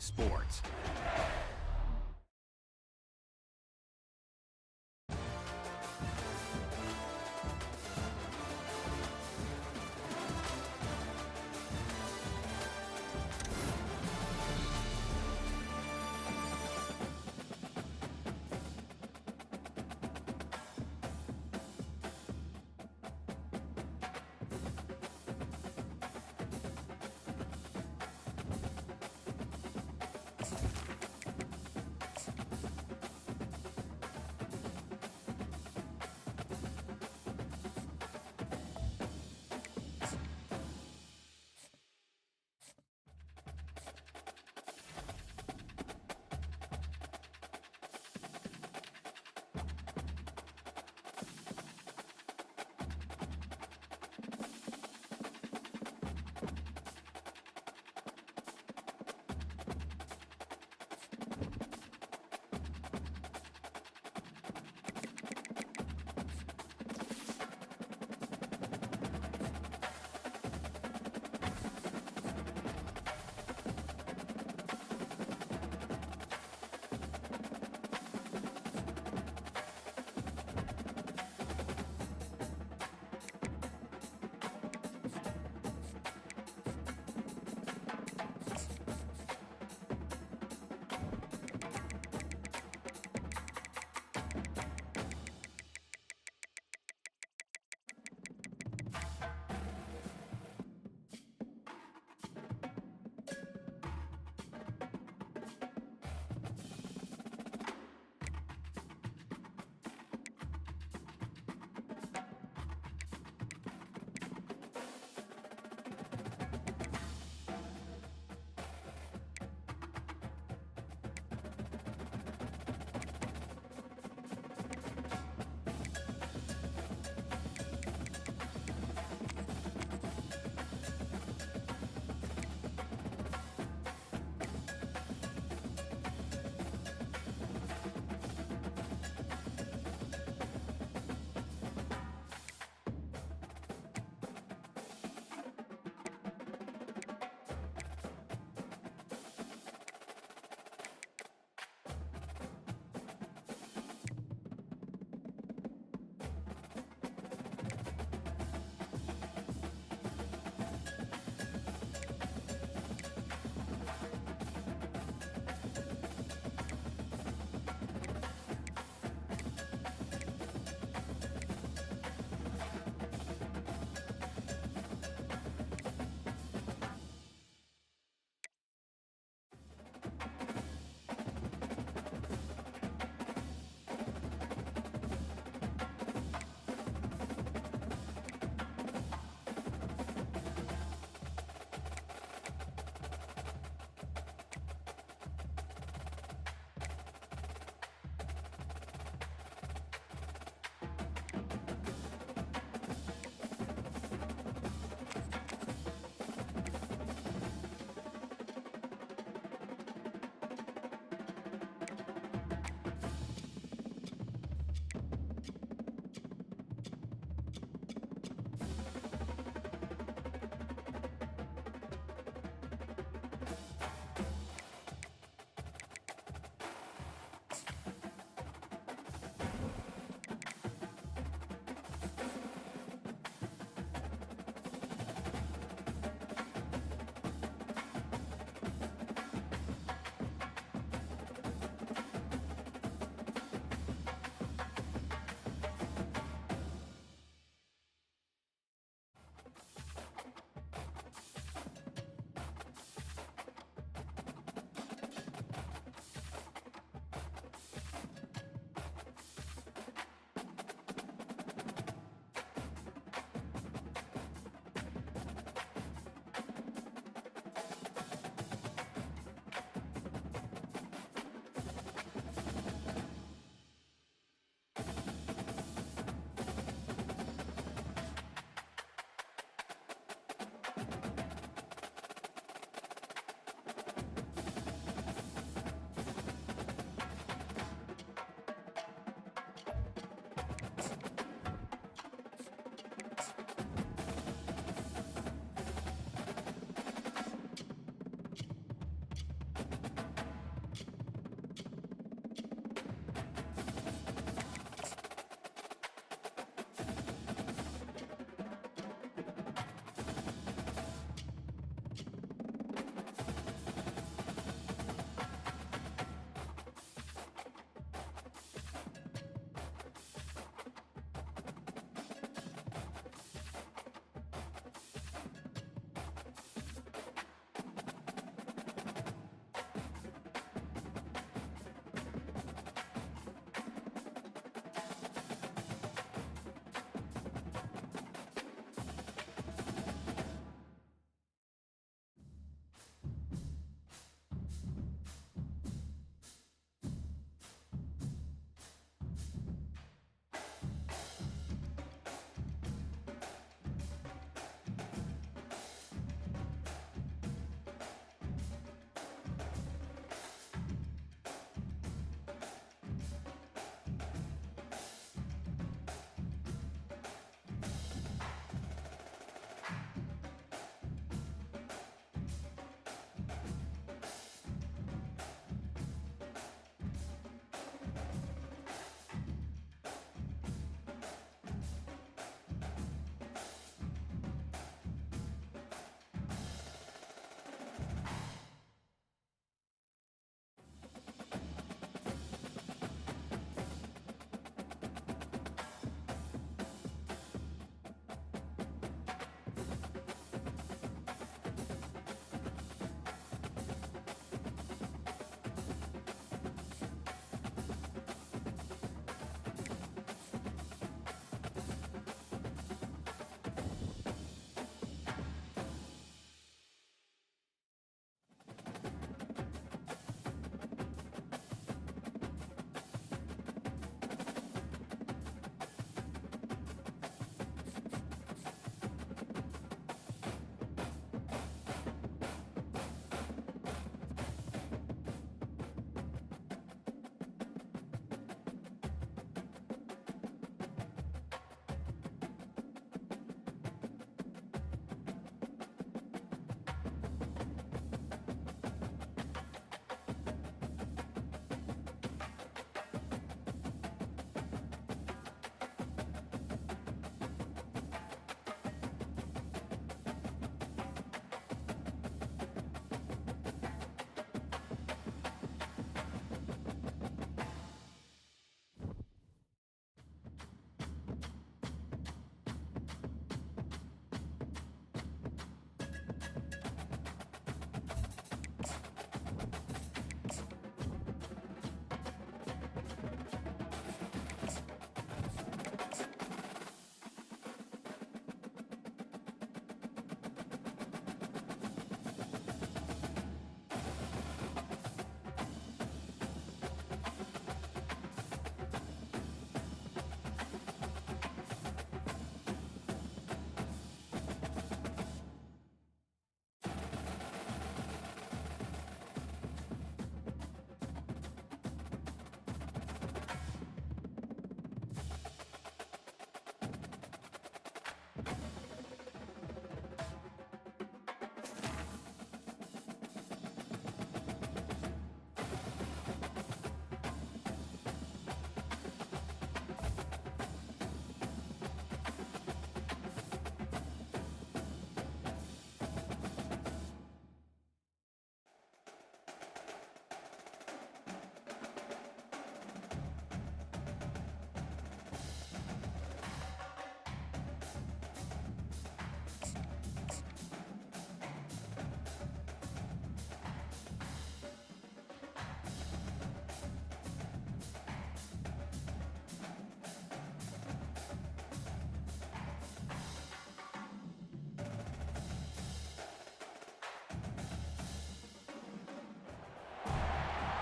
sports.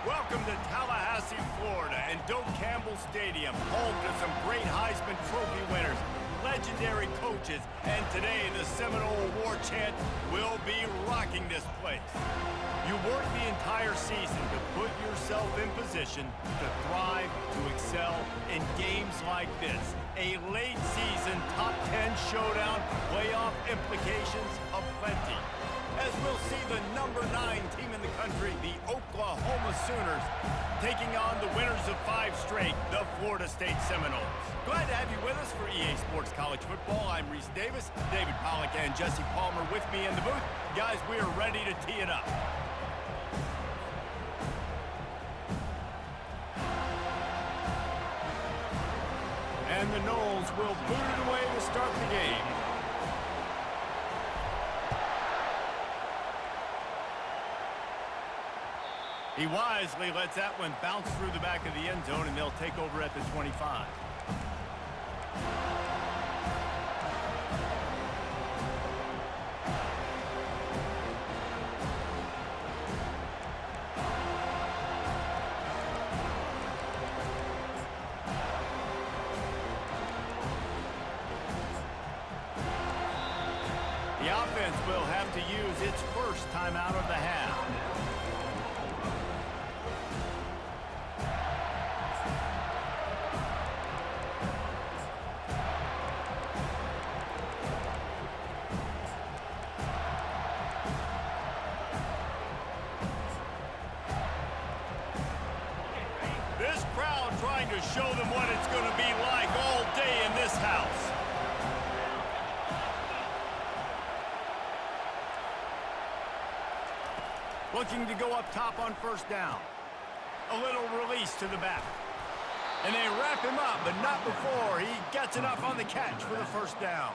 Welcome to Tallahassee, Florida, and Doak Campbell Stadium, home to some great Heisman Trophy winners, legendary coaches, and today the Seminole Award chant will be rocking this place. You work the entire season to put yourself in position to thrive, to excel in games like this. A late season top 10 showdown, playoff implications aplenty. As we'll see the number 9 team in the country, the Oklahoma Sooners, taking on the winners of 5 straight, the Florida State Seminoles. Glad to have you with us for EA Sports College Football. I'm Reese Davis, David Pollack and Jesse Palmer with me in the booth. Guys, we are ready to tee it up. And the Noles will boot it away to start the game. He wisely lets that one bounce through the back of the end zone, and they'll take over at the 25. The offense will have to use its first timeout of the half. This crowd trying to show them what it's going to be like all day in this house. Looking to go up top on first down. A little release to the back. And they wrap him up, but not before he gets enough on the catch for the first down.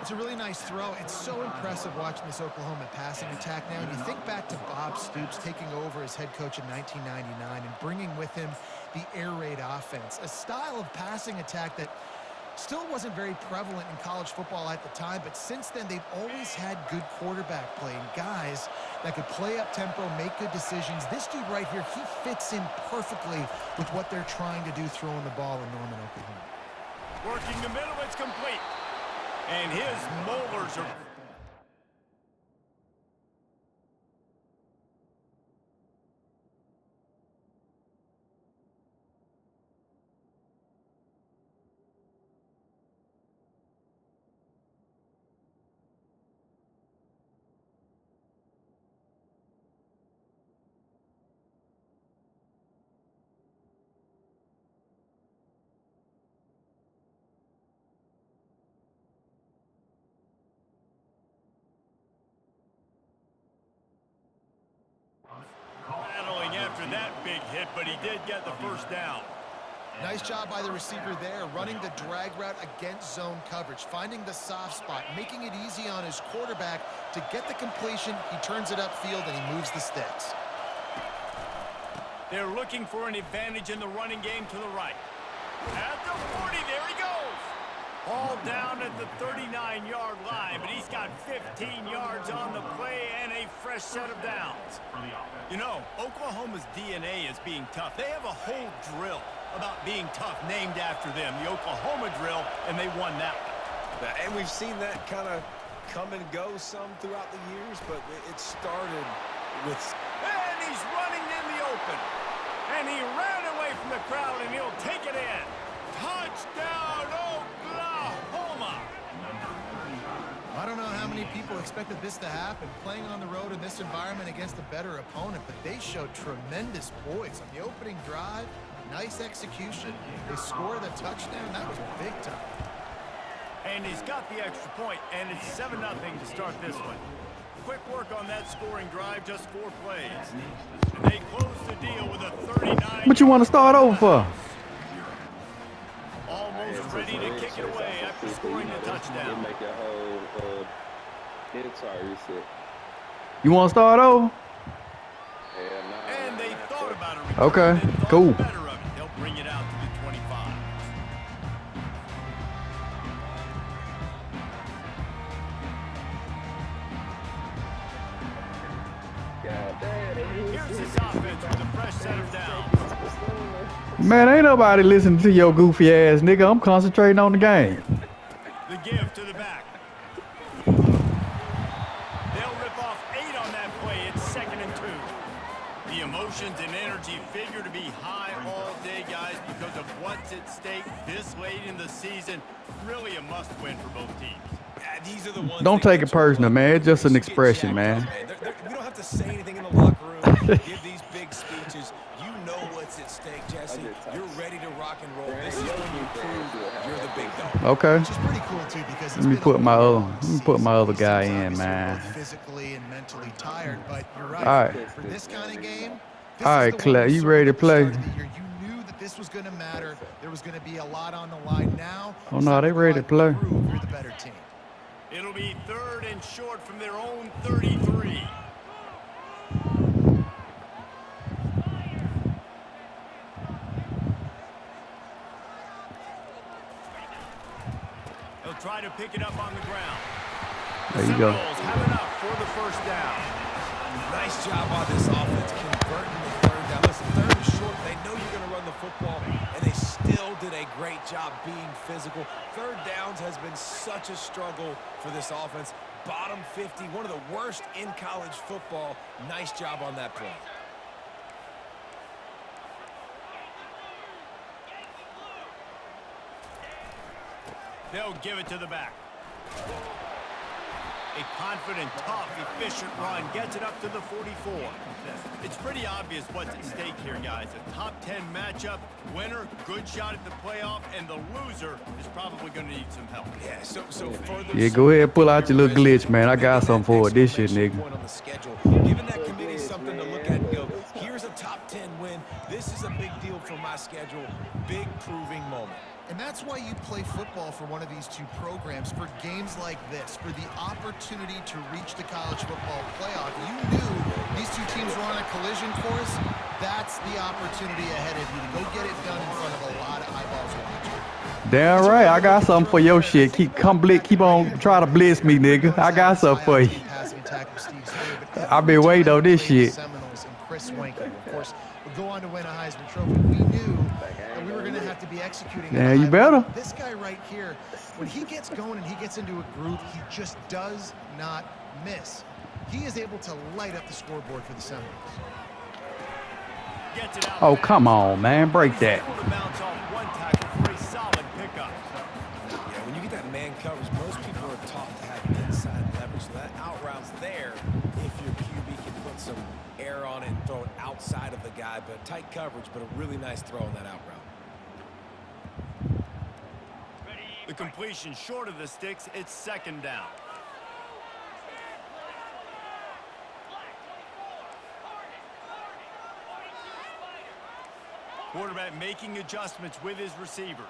It's a really nice throw. It's so impressive watching this Oklahoma passing attack now. And you think back to Bob Stoops taking over as head coach in 1999 and bringing with him the air raid offense, a style of passing attack that still wasn't very prevalent in college football at the time, but since then they've always had good quarterback play and guys that could play up tempo, make good decisions. This dude right here, he fits in perfectly with what they're trying to do throwing the ball in Norman, Oklahoma. Working the middle, it's complete. And his molars are... battling after that big hit, but he did get the first down. Nice job by the receiver there, running the drag route against zone coverage, finding the soft spot, making it easy on his quarterback to get the completion. He turns it upfield and he moves the sticks. They're looking for an advantage in the running game to the right. At the 40, there he goes. All down at the 39-yard line, but he's got 15 yards on the play and a fresh set of downs. You know, Oklahoma's DNA is being tough. They have a whole drill about being tough named after them, the Oklahoma drill, and they won that one. And we've seen that kind of come and go some throughout the years, but it started with... And he's running in the open. And he ran away from the crowd, and he'll take it in. Touchdown, Oklahoma! I don't know how many people expected this to happen, playing on the road in this environment against a better opponent, but they showed tremendous poise on the opening drive. Nice execution. They scored a touchdown. That was big time. And he's got the extra point, and it's 7-0 to start this one. Quick work on that scoring drive, just 4 plays. And they close the deal with a 39. What you want to start over for? Almost ready to kick it away after scoring the touchdown. Make a whole reset. You want to start over? And they thought about it. Okay, cool. Better of it. They'll bring it out to the 25. Here's his offense with a fresh set of downs. Man, ain't nobody listening to your goofy ass, nigga. I'm concentrating on the game. The give to the back. They'll rip off 8 on that play. It's 2nd and 2. The emotions and energy figure to be high all day, guys, because of what's at stake this late in the season. Really a must-win for both teams. These are the ones Don't take it personal, man. It's just an expression, man. We don't have to say anything in the locker room. Give these big speeches. You know what's at stake, Jesse. You're ready to rock and roll. This is when you prove you're the big dog. Okay. Which is pretty cool too, because Let me put my other guy in, man. Physically and mentally tired, but you're right. All right. For this kind of game. All right, Clay, you ready to play? You knew that this was going to matter. There was going to be a lot on the line now. Oh no, they ready to play. You're the better team. It'll be 3rd and short from their own 33. They'll try to pick it up on the ground. There you go. Seminoles have enough for the 1st down. Nice job on this offense converting the 3rd down. Listen, 3rd and short, they know you're going to run the football, and they still did a great job being physical. 3rd downs has been such a struggle for this offense. Bottom 50, one of the worst in college football. Nice job on that play. They'll give it to the back. A confident, tough, efficient run gets it up to the 44. It's pretty obvious what's at stake here, guys. A top 10 matchup, winner, good shot at the playoff, and the loser is probably going to need some help. Yeah, so further. Yeah, go ahead, pull out your little glitch, man. I got something for it this shit, nigga. On the schedule, giving that committee something to look at and go, here's a top 10 win. This is a big deal for my schedule. Big proving moment. And that's why you play football for one of these two programs, for games like this, for the opportunity to reach the college football playoff. You knew these two teams were on a collision course. That's the opportunity ahead of you to go get it done in front of a lot of eyeballs watching. Damn right, I got something for your shit. Keep on try to blitz me, nigga. I got something for you. I've been waiting on this shit. Seminoles and Chris Wanke, of course, would go on to win a Heisman Trophy. We knew that we were going to have to be executing. Yeah, you better. This guy right here, when he gets going and he gets into a groove, he just does not miss. He is able to light up the scoreboard for the Seminoles. Oh, come on, man. Break that. Yeah, when you get that man coverage, most people are taught to have inside leverage. So that out route's there if your QB can put some air on it and throw it outside of the guy. But tight coverage, but a really nice throw on that out route. The completion short of the sticks, it's 2nd down. Quarterback making adjustments with his receivers.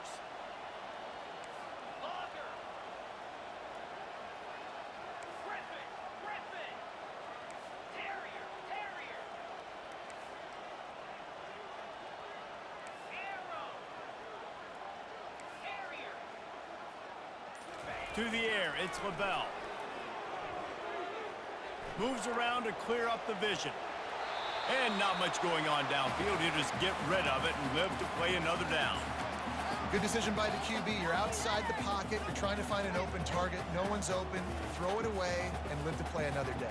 To the air, it's LaBelle. Moves around to clear up the vision. And not much going on downfield. You just get rid of it and live to play another down. Good decision by the QB. You're outside the pocket. You're trying to find an open target. No one's open. Throw it away and live to play another day.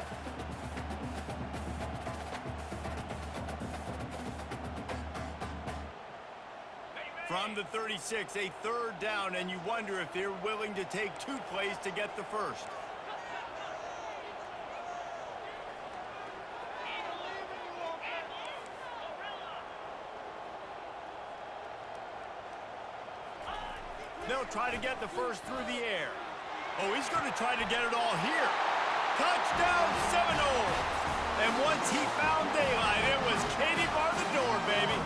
From the 36, a 3rd down, and you wonder if they're willing to take 2 plays to get the first. They'll try to get the first through the air. Oh, he's going to try to get it all here. Touchdown, Seminoles! And once he found daylight, it was Katie bar the door, baby.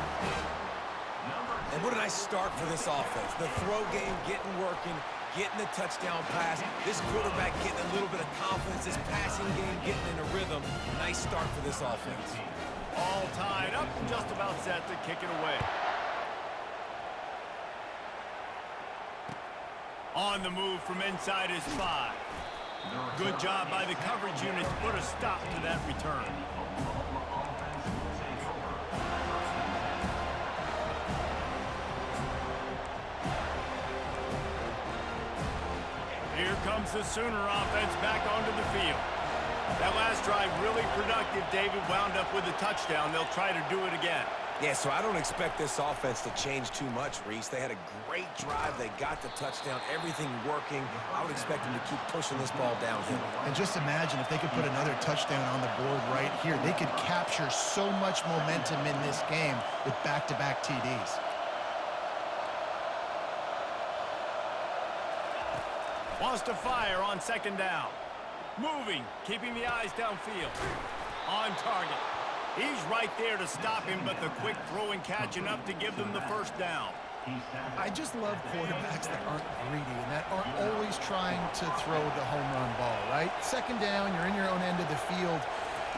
And what a nice start for this offense. The throw game getting working, getting the touchdown pass. This quarterback getting a little bit of confidence. This passing game getting in a rhythm. Nice start for this offense. All tied up, just about set to kick it away. On the move from inside his 5. Good job by the coverage unit to put a stop to that return. Here comes the Sooner offense back onto the field. That last drive really productive. David wound up with a touchdown. They'll try to do it again. Yeah, so I don't expect this offense to change too much, Reese. They had a great drive. They got the touchdown, everything working. I would expect them to keep pushing this ball downhill. And just imagine if they could put another touchdown on the board right here. They could capture so much momentum in this game with back-to-back TDs. Wants to fire on second down. Moving, keeping the eyes downfield. On target. He's right there to stop him, but the quick throw and catch enough to give them the first down. I just love quarterbacks that aren't greedy and that aren't always trying to throw the home run ball, right? Second down, you're in your own end of the field.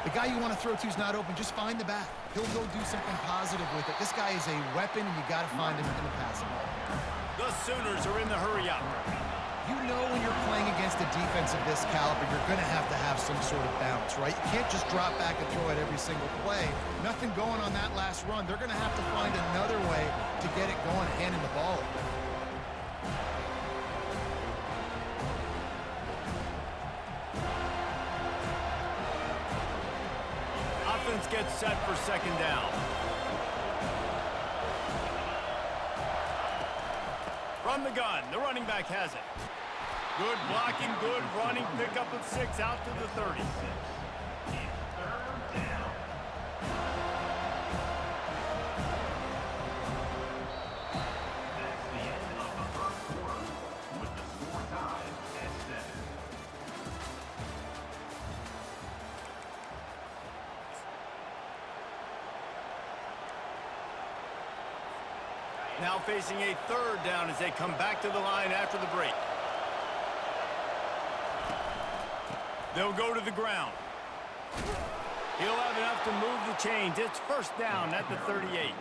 The guy you want to throw to is not open. Just find the back. He'll go do something positive with it. This guy is a weapon, and you got to find him in the passing game. The Sooners are in the hurry-up. You know when you're playing against a defense of this caliber, you're going to have some sort of balance, right? You can't just drop back and throw it every single play. Nothing going on that last run. They're going to have to find another way to get it going, handing the ball. Offense gets set for second down. From the gun, the running back has it. Good blocking, good running, pickup of 6 out to the 30. Now facing a third down as they come back to the line after the break. They'll go to the ground. He'll have enough to move the chains. It's first down at the 38.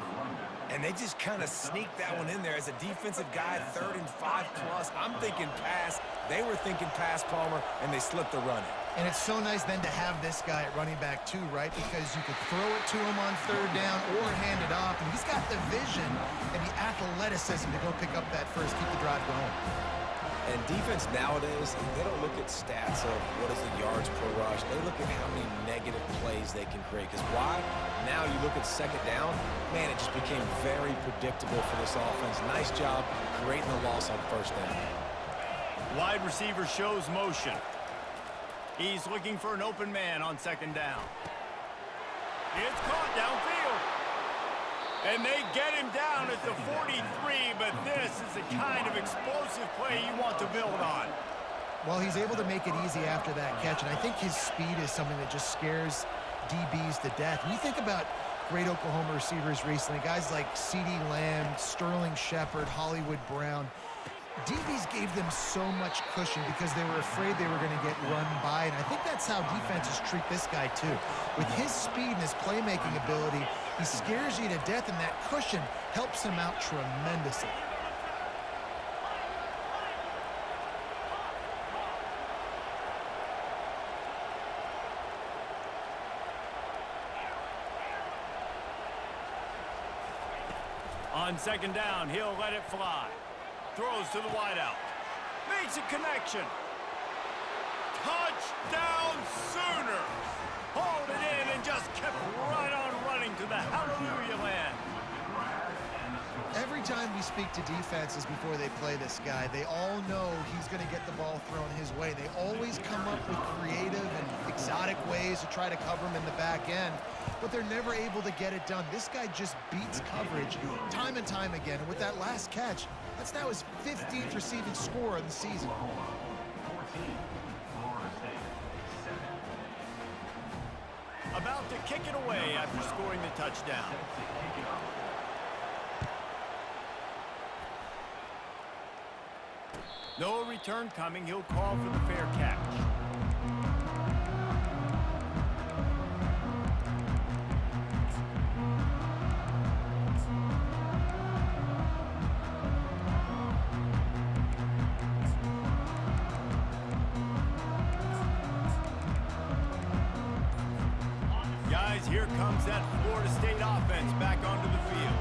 And they just kind of sneaked that one in there as a defensive guy, 3rd and 5+. I'm thinking pass. They were thinking pass, Palmer, and they slipped the run. And it's so nice then to have this guy at running back too, right? Because you could throw it to him on third down or hand it off. And he's got the vision and the athleticism to go pick up that first, keep the drive going. And defense nowadays, they don't look at stats of what is the yards per rush. They look at how many negative plays they can create. Because why? Now you look at second down, man, it just became very predictable for this offense. Nice job creating the loss on first down. Wide receiver shows motion. He's looking for an open man on second down. It's caught downfield. And they get him down at the 43, but this is the kind of explosive play you want to build on. Well, he's able to make it easy after that catch, and I think his speed is something that just scares DBs to death. When you think about great Oklahoma receivers recently, guys like CeeDee Lamb, Sterling Shepard, Hollywood Brown, DBs gave them so much cushion because they were afraid they were going to get run by, and I think that's how defenses treat this guy too. With his speed and his playmaking ability, he scares you to death, and that cushion helps him out tremendously. On second down, he'll let it fly. Throws to the wideout. Makes a connection. Touchdown Sooners! Hauled it in and just kept right on running to the hallelujah land. Every time we speak to defenses before they play this guy, they all know he's going to get the ball thrown his way. They always come up with creative and exotic ways to try to cover him in the back end, but they're never able to get it done. This guy just beats coverage time and time again, and with that last catch, that's now his 15th receiving score of the season. About to kick it away after scoring the touchdown. No return coming. He'll call for the fair catch. Guys, here comes that Florida State offense back onto the field.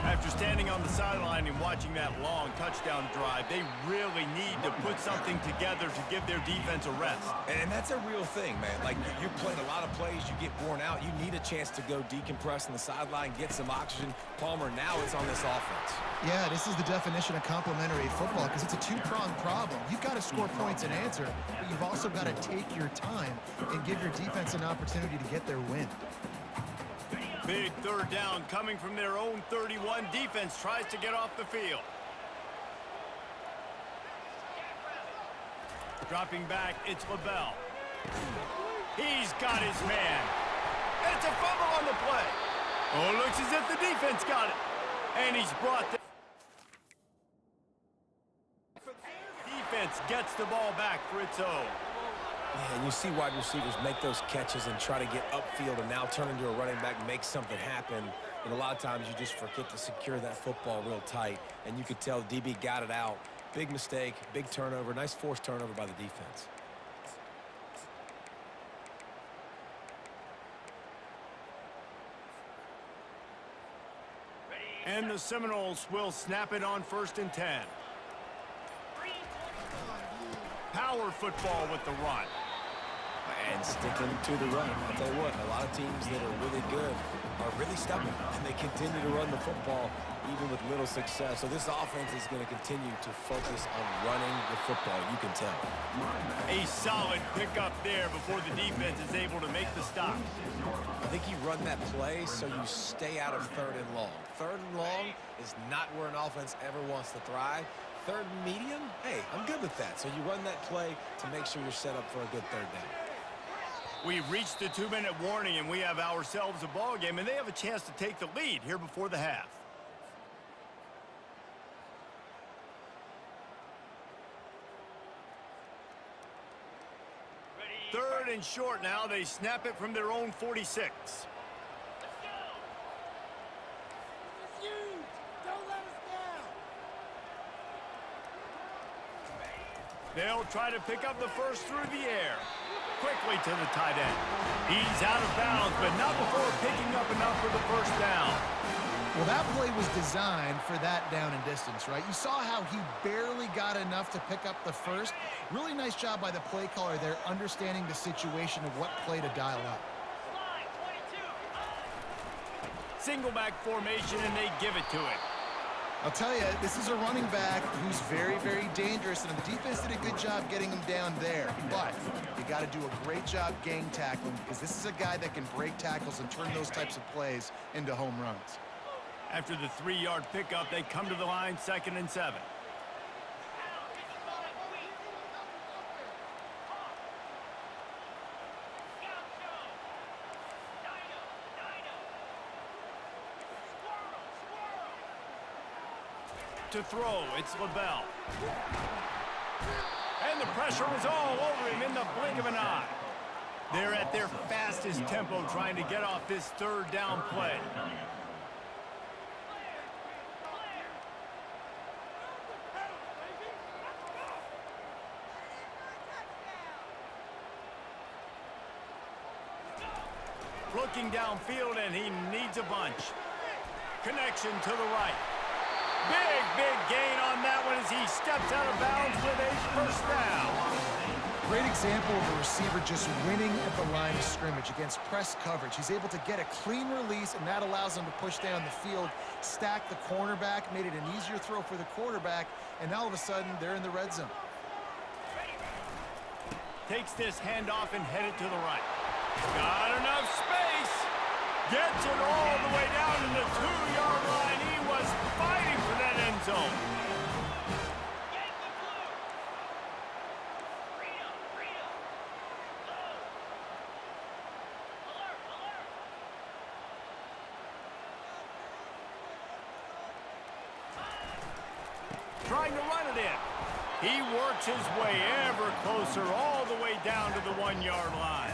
After standing on the sideline and watching that long touchdown drive, they really need to put something together to give their defense a rest. And that's a real thing, man. Like, you're playing a lot of plays, you get worn out. You need a chance to go decompress on the sideline, get some oxygen. Palmer, now it's on this offense. Yeah, this is the definition of complementary football because it's a two-pronged problem. You've got to score points and answer, but you've also got to take your time and give your defense an opportunity to get their win. Big third down coming from their own 31. Defense tries to get off the field. Dropping back, it's LaBelle. He's got his man. It's a fumble on the play. Oh, looks as if the defense got it. And he's brought the defense gets the ball back for its own. Yeah, and you see wide receivers make those catches and try to get upfield and now turn into a running back, make something happen. And a lot of times you just forget to secure that football real tight. And you could tell the DB got it out. Big mistake, big turnover, nice forced turnover by the defense. And the Seminoles will snap it on 1st and 10. Power football with the run. And sticking to the run. I'll tell you what, a lot of teams that are really good are really stubborn, and they continue to run the football even with little success. So this offense is going to continue to focus on running the football, you can tell. A solid pickup there before the defense is able to make the stop. I think you run that play so you stay out of 3rd and long. 3rd and long is not where an offense ever wants to thrive. 3rd and medium, hey, I'm good with that. So you run that play to make sure you're set up for a good 3rd down. We've reached the 2-minute warning, and we have ourselves a ball game, and they have a chance to take the lead here before the half. Third and short now. They snap it from their own 46. They'll try to pick up the first through the air. Quickly to the tight end. He's out of bounds, but not before picking up enough for the first down. Well, that play was designed for that down and distance, right? You saw how he barely got enough to pick up the first. Really nice job by the play caller there, understanding the situation of what play to dial up. Single back formation, and they give it to it. I'll tell you, this is a running back who's very, very dangerous, and the defense did a good job getting him down there. But you got to do a great job gang tackling because this is a guy that can break tackles and turn those types of plays into home runs. After the 3-yard pickup, they come to the line, 2nd and 7. To throw, it's LaBelle. And the pressure was all over him in the blink of an eye. They're at their fastest tempo trying to get off this 3rd down play. Looking downfield, and he needs a bunch. Connection to the right. Big gain on that one as he steps out of bounds with a first down. Great example of a receiver just winning at the line of scrimmage against press coverage. He's able to get a clean release, and that allows him to push down the field, stack the cornerback, made it an easier throw for the quarterback, and now all of a sudden, they're in the red zone. Takes this handoff and headed to the right. Got enough space. Gets it all the way down to the 2-yard line. He was fighting for that end zone. Trying to run it in. He works his way ever closer all the way down to the 1-yard line.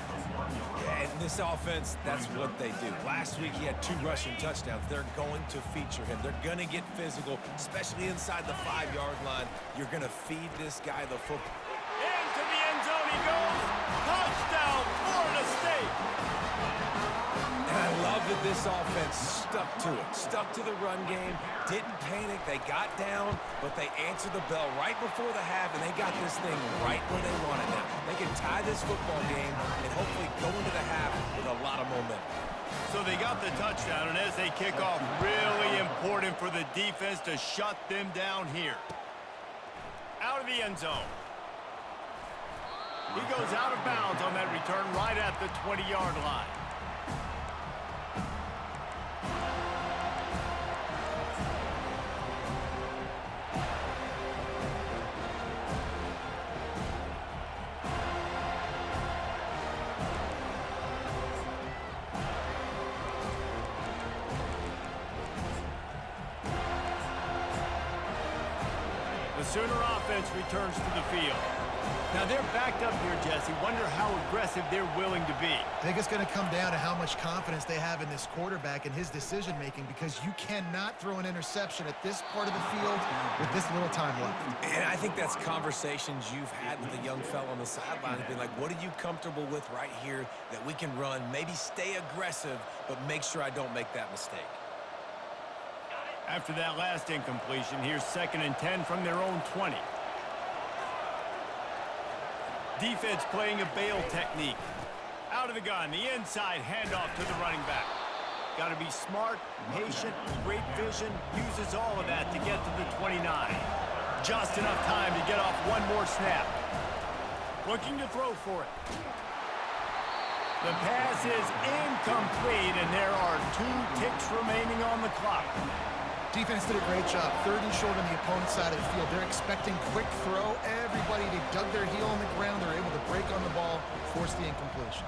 And this offense, that's what they do. Last week, he had 2 rushing touchdowns. They're going to feature him. They're going to get physical, especially inside the 5-yard line. You're going to feed this guy the football. Into the end zone he goes. Touchdown, Florida State. this offense stuck to it, stuck to the run game, didn't panic. They got down, but they answered the bell right before the half, and they got this thing right where they want it now. They can tie this football game and hopefully go into the half with a lot of momentum. So they got the touchdown, and as they kick off, really important for the defense to shut them down here. Out of the end zone. He goes out of bounds on that return right at the 20-yard line. The Sooner offense returns to the field. Now they're backed up here, Jesse. Wonder how aggressive they're willing to be. I think it's going to come down to how much confidence they have in this quarterback and his decision-making, because you cannot throw an interception at this part of the field with this little time left. And I think that's conversations you've had with the young fella on the sideline, being like, what are you comfortable with right here that we can run? Maybe stay aggressive, but make sure I don't make that mistake. After that last incompletion, here's 2nd and 10 from their own 20. Defense playing a bail technique. Out of the gun, the inside handoff to the running back. Got to be smart, patient, great vision, uses all of that to get to the 29. Just enough time to get off one more snap. Looking to throw for it. The pass is incomplete, and there are 2 ticks remaining on the clock. Defense did a great job. 3rd and short on the opponent's side of the field. They're expecting quick throw. Everybody, they dug their heel on the ground. They're able to break on the ball, force the incompletion.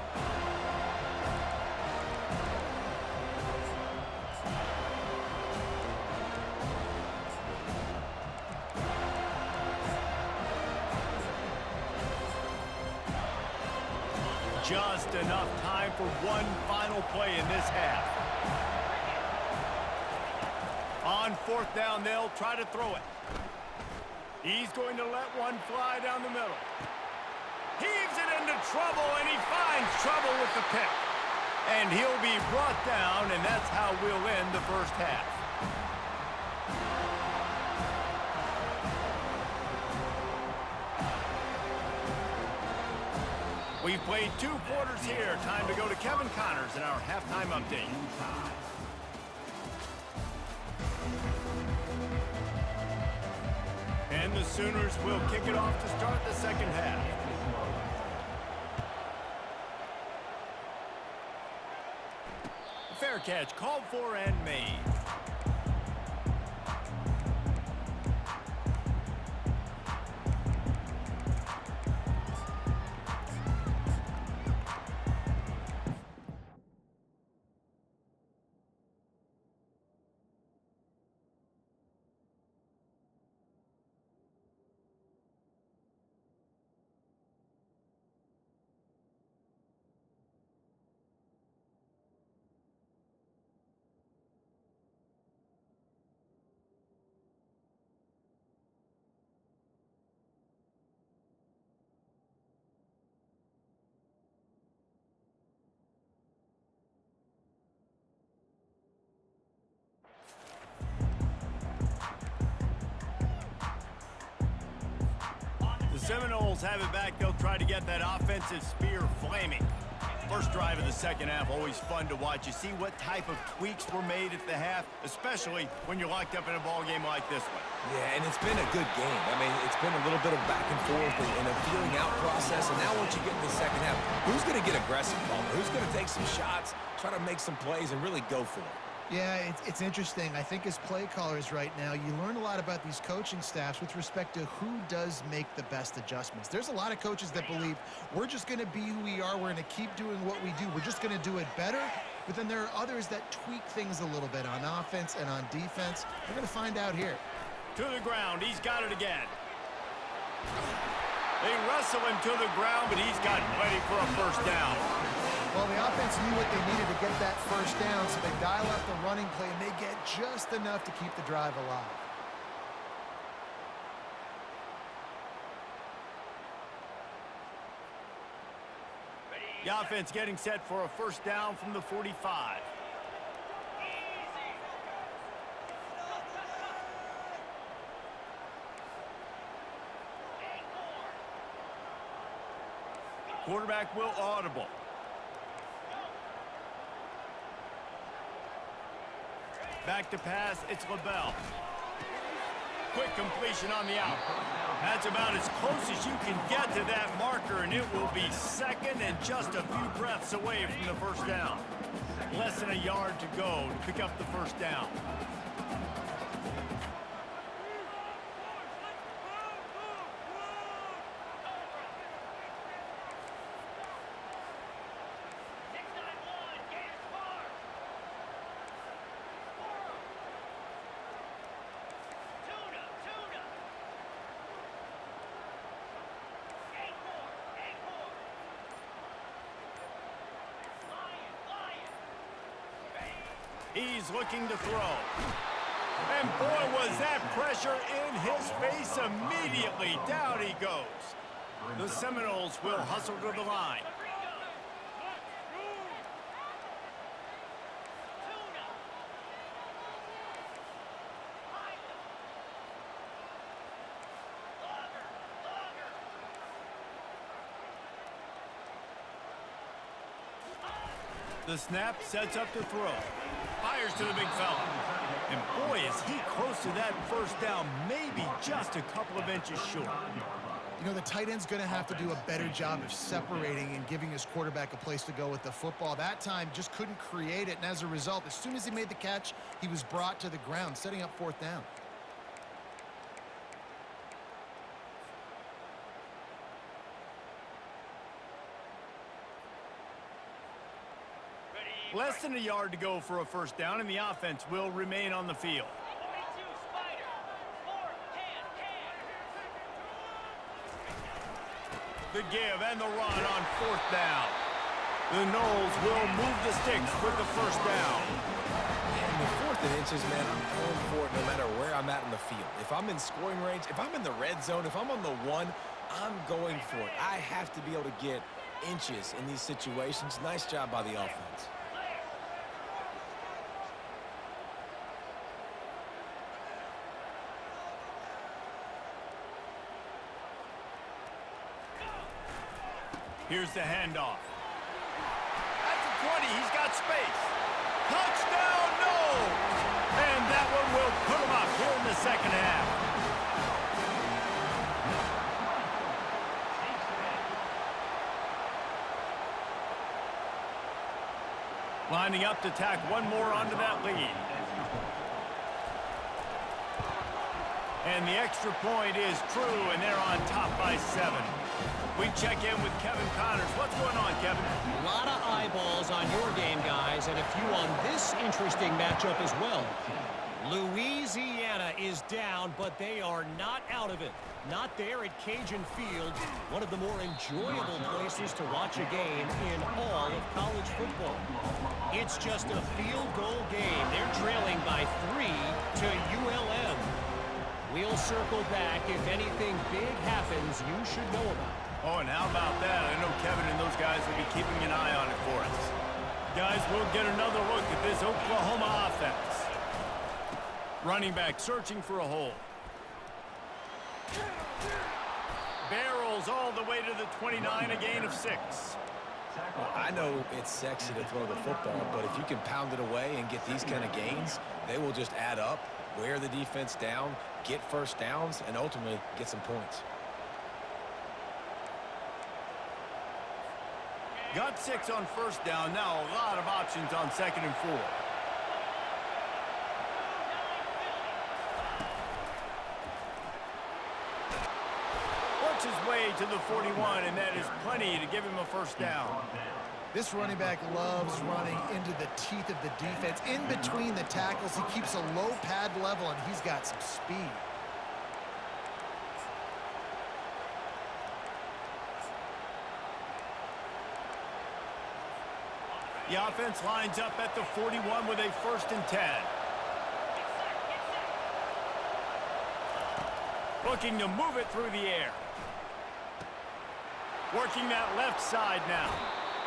Just enough time for one final play in this half. On 4th down, they'll try to throw it. He's going to let one fly down the middle. Heaves it into trouble, and he finds trouble with the pick. And he'll be brought down, and that's how we'll end the first half. We've played 2 quarters here. Time to go to Kevin Connors in our halftime update. And the Sooners will kick it off to start the second half. Fair catch called for and made. Seminoles have it back. They'll try to get that offensive spear flaming. First drive of the second half, always fun to watch. You see what type of tweaks were made at the half, especially when you're locked up in a ball game like this one. Yeah, and it's been a good game. I mean, it's been a little bit of back and forth and a feeling out process. And now once you get in the second half, who's going to get aggressive, Paul? Who's going to take some shots, try to make some plays, and really go for it? Yeah, it's interesting. I think as play callers right now, you learn a lot about these coaching staffs with respect to who does make the best adjustments. There's a lot of coaches that believe we're just going to be who we are. We're going to keep doing what we do. We're just going to do it better. But then there are others that tweak things a little bit on offense and on defense. We're going to find out here. To the ground. He's got it again. They wrestle him to the ground, but he's got plenty for a first down. Well, the offense knew what they needed to get that first down, so they dial up the running play, and they get just enough to keep the drive alive. The offense getting set for a first down from the 45. Quarterback will audible. Back to pass, it's LaBelle. Quick completion on the out. That's about as close as you can get to that marker, and it will be second and just a few breaths away from the first down. Less than a yard to go to pick up the first down. He's looking to throw. And boy, was that pressure in his face immediately. Down he goes. The Seminoles will hustle to the line. The snap sets up to throw. Fires to the big fella. And boy, is he close to that first down, maybe just a couple of inches short. You know, the tight end's going to have to do a better job of separating and giving his quarterback a place to go with the football. That time just couldn't create it, and as a result, as soon as he made the catch, he was brought to the ground, setting up fourth down. Less than a yard to go for a first down, and the offense will remain on the field. The give and the run on fourth down. The Noles will move the sticks with the first down. And the 4th and inches, man, I'm going for it no matter where I'm at in the field. If I'm in scoring range, if I'm in the red zone, if I'm on the 1, I'm going for it. I have to be able to get inches in these situations. Nice job by the offense. Here's the handoff. At the 20, he's got space. Touchdown, no! And that one will put him up here in the second half. Lining up to tack one more onto that lead. And the extra point is true, and they're on top by 7. We check in with Kevin Connors. What's going on, Kevin? A lot of eyeballs on your game, guys, and a few on this interesting matchup as well. Louisiana is down, but they are not out of it. Not there at Cajun Field, one of the more enjoyable places to watch a game in all of college football. It's just a field goal game. They're trailing by 3 to ULM. We'll circle back. If anything big happens, you should know about it. Oh, and how about that? I know Kevin and those guys will be keeping an eye on it for us. Guys, we'll get another look at this Oklahoma offense. Running back searching for a hole. Barrels all the way to the 29, a gain of 6. Well, I know it's sexy to throw the football, but if you can pound it away and get these kind of gains, they will just add up, wear the defense down, get first downs, and ultimately get some points. Got 6 on first down. Now a lot of options on 2nd and 4. Works his way to the 41, and that is plenty to give him a first down. This running back loves running into the teeth of the defense. In between the tackles, he keeps a low pad level, and he's got some speed. The offense lines up at the 41 with a 1st and 10. Looking to move it through the air. Working that left side now.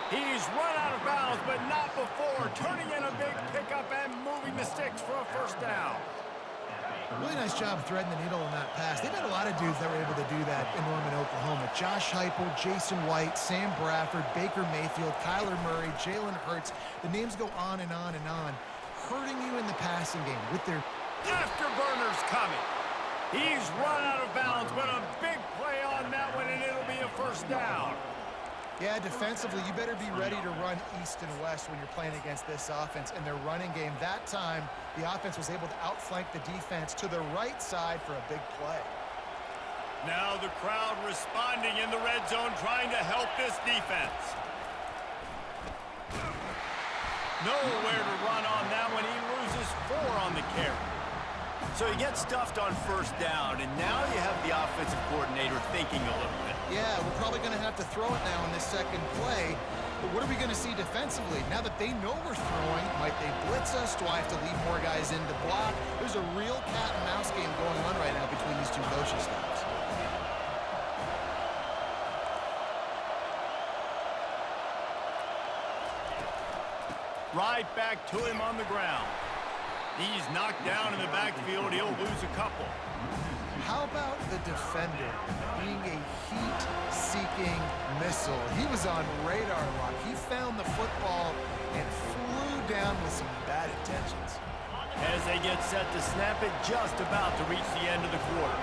He's run out of bounds, but not before. Turning in a big pickup and moving the sticks for a first down. Really nice job threading the needle on that pass. They've had a lot of dudes that were able to do that in Norman, Oklahoma. Josh Heupel, Jason White, Sam Bradford, Baker Mayfield, Kyler Murray, Jalen Hurts. The names go on and on and on, hurting you in the passing game with their afterburners coming. He's run out of bounds, but a big play on that one, and it'll be a first down. Yeah, defensively, you better be ready to run east and west when you're playing against this offense and their running game. That time, the offense was able to outflank the defense to the right side for a big play. Now the crowd responding in the red zone, trying to help this defense. Nowhere to run on that one. He loses 4 on the carry. So he gets stuffed on first down, and now you have the offensive coordinator thinking a little bit. Yeah, we're probably going to have to throw it now in this second play. But what are we going to see defensively? Now that they know we're throwing, might they blitz us? Do I have to leave more guys in to block? There's a real cat and mouse game going on right now between these two coaching staffs. Right back to him on the ground. He's knocked down in the backfield. He'll lose a couple. How about the defender being a heat-seeking missile? He was on radar lock. He found the football and flew down with some bad intentions. As they get set to snap it, just about to reach the end of the quarter.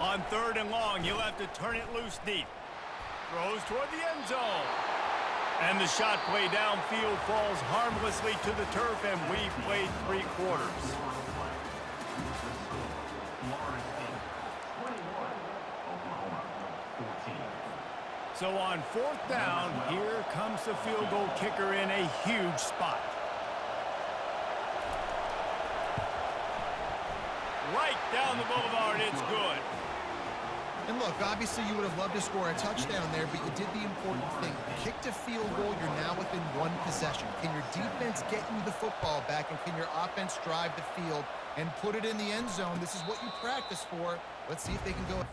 On 3rd and long, he'll have to turn it loose deep. Throws toward the end zone. And the shot play downfield falls harmlessly to the turf, and we've played 3 quarters. So on 4th down, here comes the field goal kicker in a huge spot. Right down the boulevard, it's good. And look, obviously you would have loved to score a touchdown there, but you did the important thing. Kicked a field goal, you're now within 1 possession. Can your defense get you the football back, and can your offense drive the field and put it in the end zone? This is what you practice for. Let's see if they can go.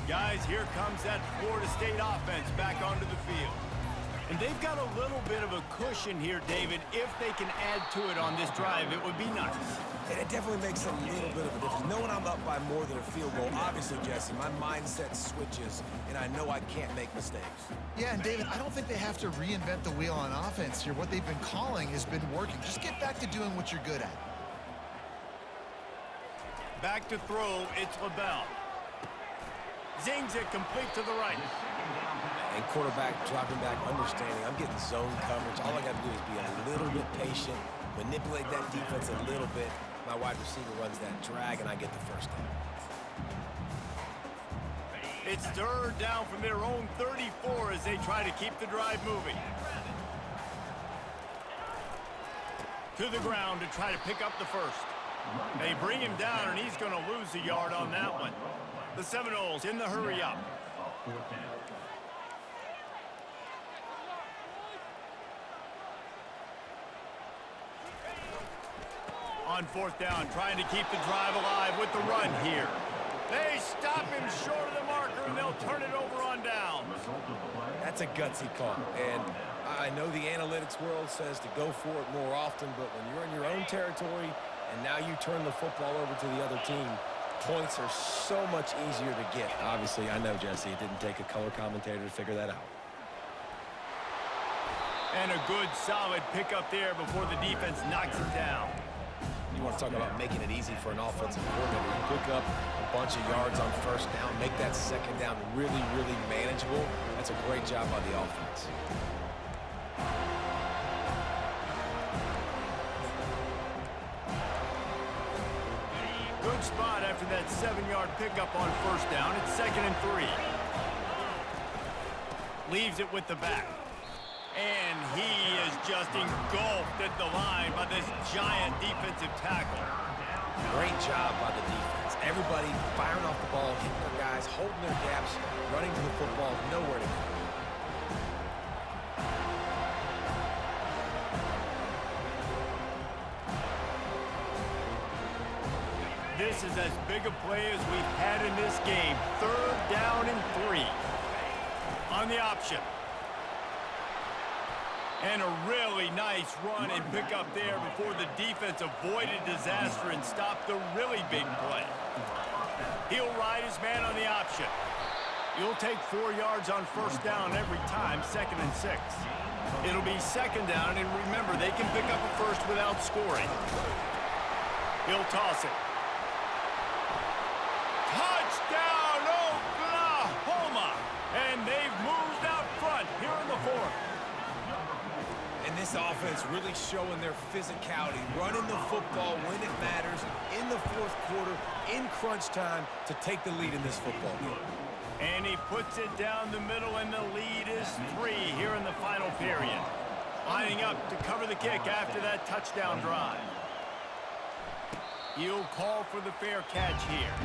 Guys, here comes that Florida State offense back onto the field. And they've got a little bit of a cushion here, David. If they can add to it on this drive, it would be nice. And it definitely makes a little bit of a difference. Knowing I'm up by more than a field goal, obviously, Jesse, my mindset switches, and I know I can't make mistakes. Yeah, and David, I don't think they have to reinvent the wheel on offense here. What they've been calling has been working. Just get back to doing what you're good at. Back to throw, it's LaBelle. Zings it complete to the right. And quarterback dropping back, understanding I'm getting zone coverage. All I got to do is be a little bit patient, manipulate that defense a little bit. My wide receiver runs that drag, and I get the first down. It's 3rd down from their own 34 as they try to keep the drive moving. To the ground to try to pick up the first. They bring him down, and he's going to lose a yard on that one. The Seminoles in the hurry up. On 4th down, trying to keep the drive alive with the run here. They stop him short of the marker, and they'll turn it over on down. That's a gutsy call. And I know the analytics world says to go for it more often, but when you're in your own territory and now you turn the football over to the other team, points are so much easier to get. Obviously, I know, Jesse, it didn't take a color commentator to figure that out. And a good, solid pickup there before the defense knocks it down. You want to talk about making it easy for an offensive coordinator. You pick up a bunch of yards on first down, make that second down really, really manageable. That's a great job by the offense. Good spot after that 7-yard pickup on first down. It's 2nd and 3. Leaves it with the back. And he is just engulfed at the line by this giant defensive tackle. Great job by the defense. Everybody firing off the ball, hitting their guys, holding their gaps, running to the football, nowhere to go. This is as big a play as we've had in this game. 3rd down and 3. On the option. And a really nice run and pickup there before the defense avoided disaster and stopped the really big play. He'll ride his man on the option. You'll take 4 yards on first down every time, 2nd and 6. It'll be 2nd down, and remember, they can pick up a first without scoring. He'll toss it. Touchdown, Oklahoma! And they've moved out front here in the 4th. And this offense really showing their physicality, running the football when it matters, in the 4th quarter, in crunch time, to take the lead in this football game. And he puts it down the middle, and the lead is 3 here in the final period. Lining up to cover the kick after that touchdown drive. He'll call for the fair catch here.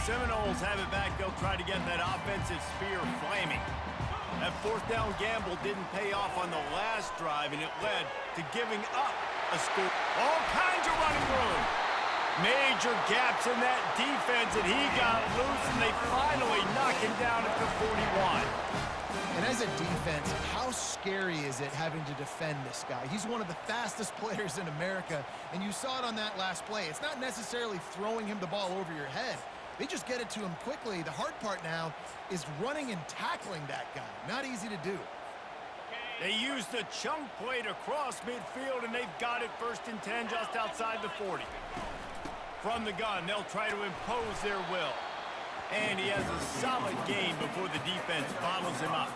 Seminoles have it back. They'll try to get that offensive spear flaming. That 4th down gamble didn't pay off on the last drive, and it led to giving up a score. All kinds of running room. Major gaps in that defense, and he got loose, and they finally knock him down at the 41. And as a defense, how scary is it having to defend this guy? He's one of the fastest players in America, and you saw it on that last play. It's not necessarily throwing him the ball over your head. They just get it to him quickly. The hard part now is running and tackling that guy. Not easy to do. They used the chunk play to cross midfield, and they've got it 1st and 10 just outside the 40. From the gun, they'll try to impose their will. And he has a solid gain before the defense bottles him up.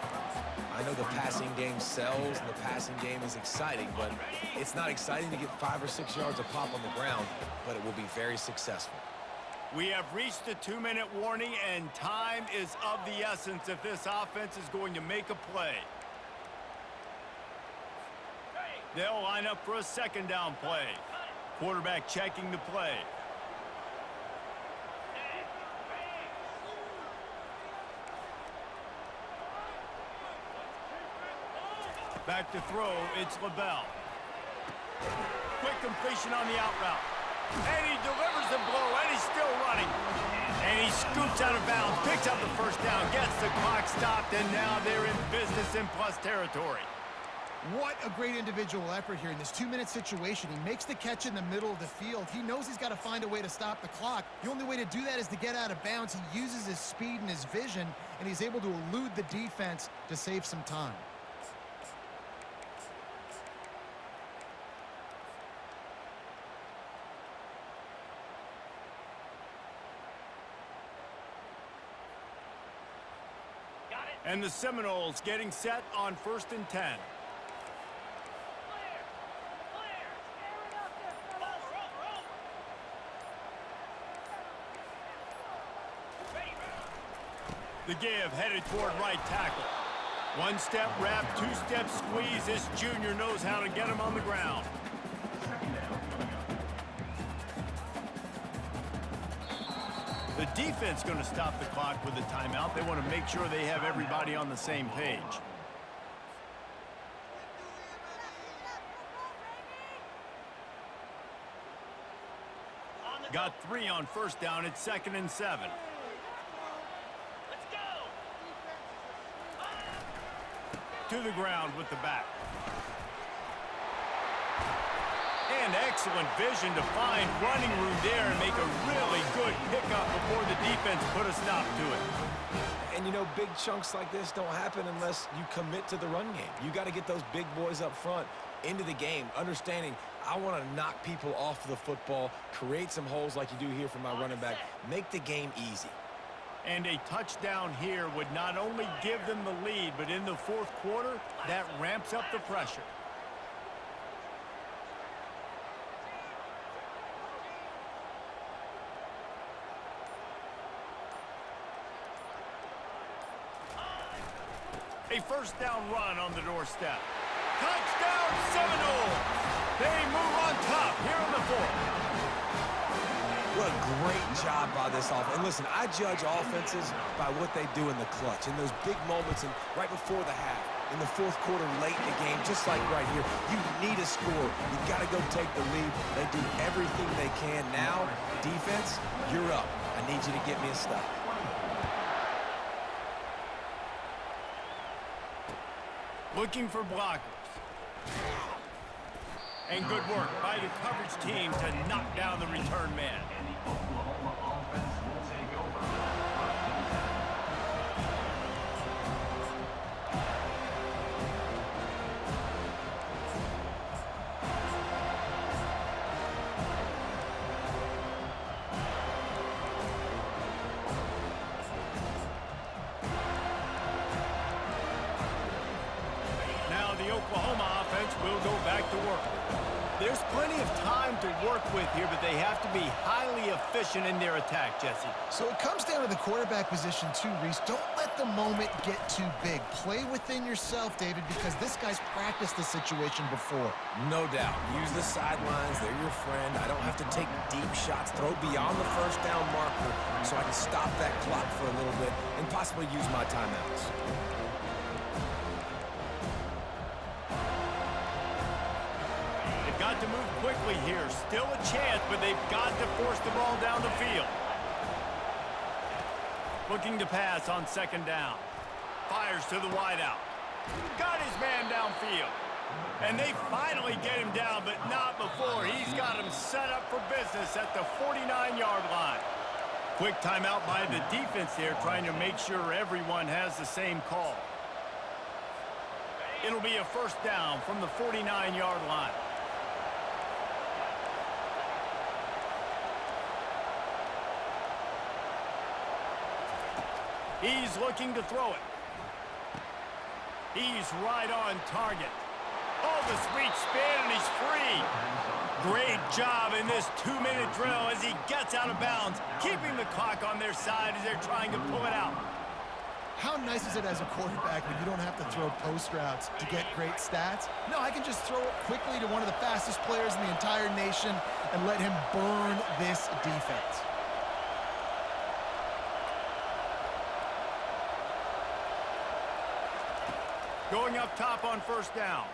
I know the passing game sells and the passing game is exciting, but it's not exciting to get 5 or 6 yards a pop on the ground, but it will be very successful. We have reached the 2-minute warning, and time is of the essence if this offense is going to make a play. They'll line up for a 2nd down play. Quarterback checking the play. Back to throw, it's LaBelle. Quick completion on the out route. And he delivers the blow, and he's still running. And he scoots out of bounds, picks up the 1st down, gets the clock stopped, and now they're in business in plus territory. What a great individual effort here in this 2-minute situation. He makes the catch in the middle of the field. He knows he's got to find a way to stop the clock. The only way to do that is to get out of bounds. He uses his speed and his vision, and he's able to elude the defense to save some time. And the Seminoles getting set on 1st and 10. The give headed toward right tackle. 1-step wrap, 2-step squeeze. This junior knows how to get him on the ground. The defense going to stop the clock with a timeout. They want to make sure they have everybody on the same page. Got 3 on 1st down. It's 2nd and 7. To the ground with the back. And excellent vision to find running room there and make a really good pickup before the defense put a stop to it. And, you know, big chunks like this don't happen unless you commit to the run game. You got to get those big boys up front into the game, understanding I want to knock people off the football, create some holes like you do here for my running back, make the game easy. And a touchdown here would not only give them the lead, but in the fourth quarter, that ramps up the pressure. A first down run on the doorstep. Touchdown Seminoles! They move on top here in the fourth. What a great job by this offense. And listen, I judge offenses by what they do in the clutch, in those big moments and right before the half, in the fourth quarter, late in the game, just like right here. You need a score. You got to go take the lead. They do everything they can. Now, defense, you're up. I need you to get me a stop. Looking for blockers. And good work by the coverage team to knock down the return man. Oklahoma offense will go back to work. There's plenty of time to work with here, but they have to be highly efficient in their attack, Jesse. So it comes down to the quarterback position too, Reese. Don't let the moment get too big. Play within yourself, David, because this guy's practiced the situation before. No doubt. Use the sidelines. They're your friend. I don't have to take deep shots. Throw beyond the first down marker so I can stop that clock for a little bit and possibly use my timeouts. Got to move quickly here. Still a chance, but they've got to force the ball down the field. Looking to pass on second down. Fires to the wideout. Got his man downfield. And they finally get him down, but not before. He's got him set up for business at the 49-yard line. Quick timeout by the defense there, trying to make sure everyone has the same call. It'll be a first down from the 49-yard line. He's looking to throw it. He's right on target. Oh, the sweet spin, and he's free. Great job in this 2-minute drill as he gets out of bounds, keeping the clock on their side as they're trying to pull it out. How nice is it as a quarterback when you don't have to throw post routes to get great stats? No, I can just throw it quickly to one of the fastest players in the entire nation and let him burn this defense. Going up top on first down.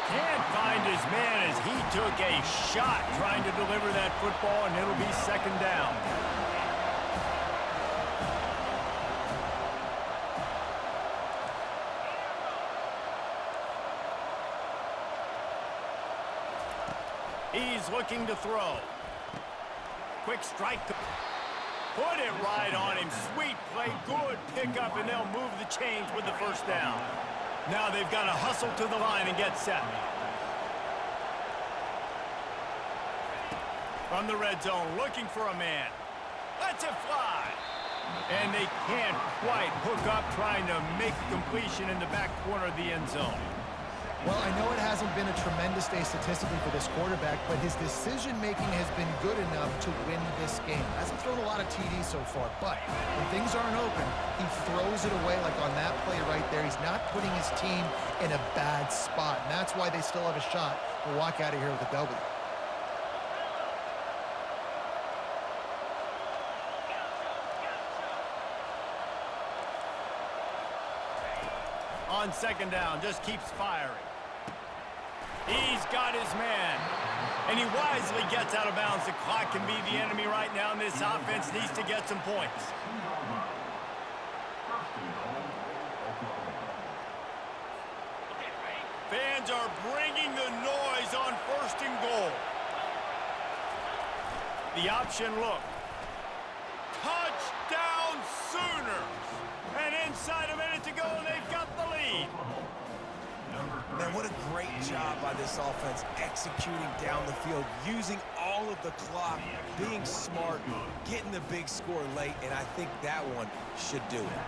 Can't find his man as he took a shot trying to deliver that football, and it'll be second down. He's looking to throw. Quick strike. Put it right on him. Sweet play, good pickup, and they'll move the chains with the first down. Now they've got to hustle to the line and get set. From the red zone, looking for a man. Lets it fly. And they can't quite hook up, trying to make a completion in the back corner of the end zone. Well, I know it hasn't been a tremendous day statistically for this quarterback, but his decision-making has been good enough to win this game. Hasn't thrown a lot of TDs so far, but when things aren't open, he throws it away like on that play right there. He's not putting his team in a bad spot, and that's why they still have a shot to walk out of here with a W. On second down, just keeps firing. He's got his man. And he wisely gets out of bounds. The clock can be the enemy right now, and this offense needs to get some points. Fans are bringing the noise on 1st and goal. The option look. Touchdown Sooners! And inside a minute to go, and they've got the lead. Man, what a great job by this offense executing down the field, using all of the clock, being smart, getting the big score late, and I think that one should do it.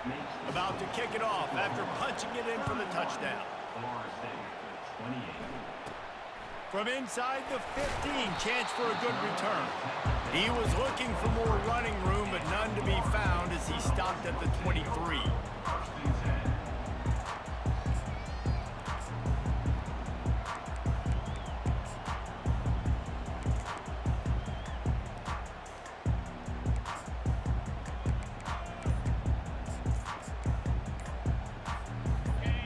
About to kick it off after punching it in for the touchdown. From inside the 15, chance for a good return. He was looking for more running room, but none to be found as he stopped at the 23.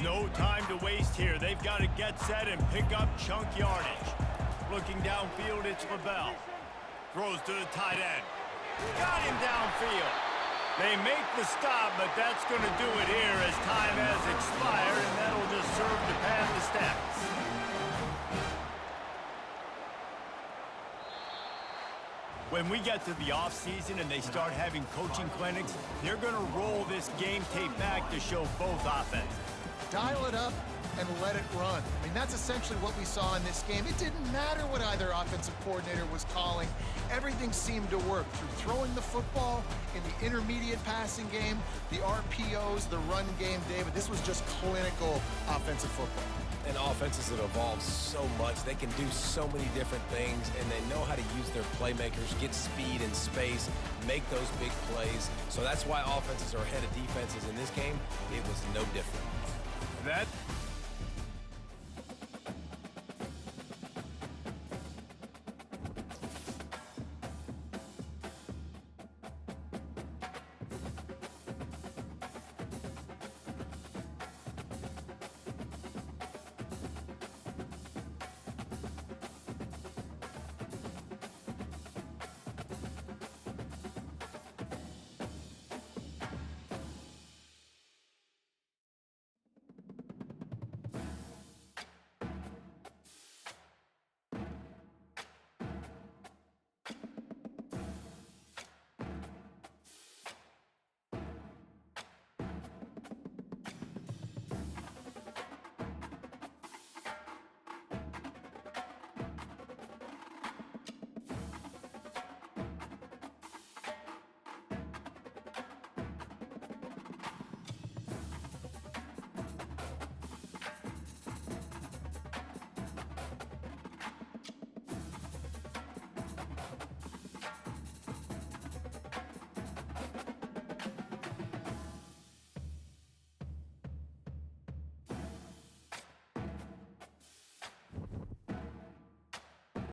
No time to waste here. They've got to get set and pick up chunk yardage. Looking downfield, it's LaBelle. Throws to the tight end. Got him downfield. They make the stop, but that's going to do it here as time has expired, and that'll just serve to pad the stats. When we get to the offseason and they start having coaching clinics, they're going to roll this game tape back to show both offenses. Dial it up and let it run. I mean, that's essentially what we saw in this game. It didn't matter what either offensive coordinator was calling. Everything seemed to work through throwing the football in the intermediate passing game, the RPOs, the run game, David. This was just clinical offensive football. And offenses that evolve so much, they can do so many different things, and they know how to use their playmakers, get speed and space, make those big plays. So that's why offenses are ahead of defenses in this game. It was no different. That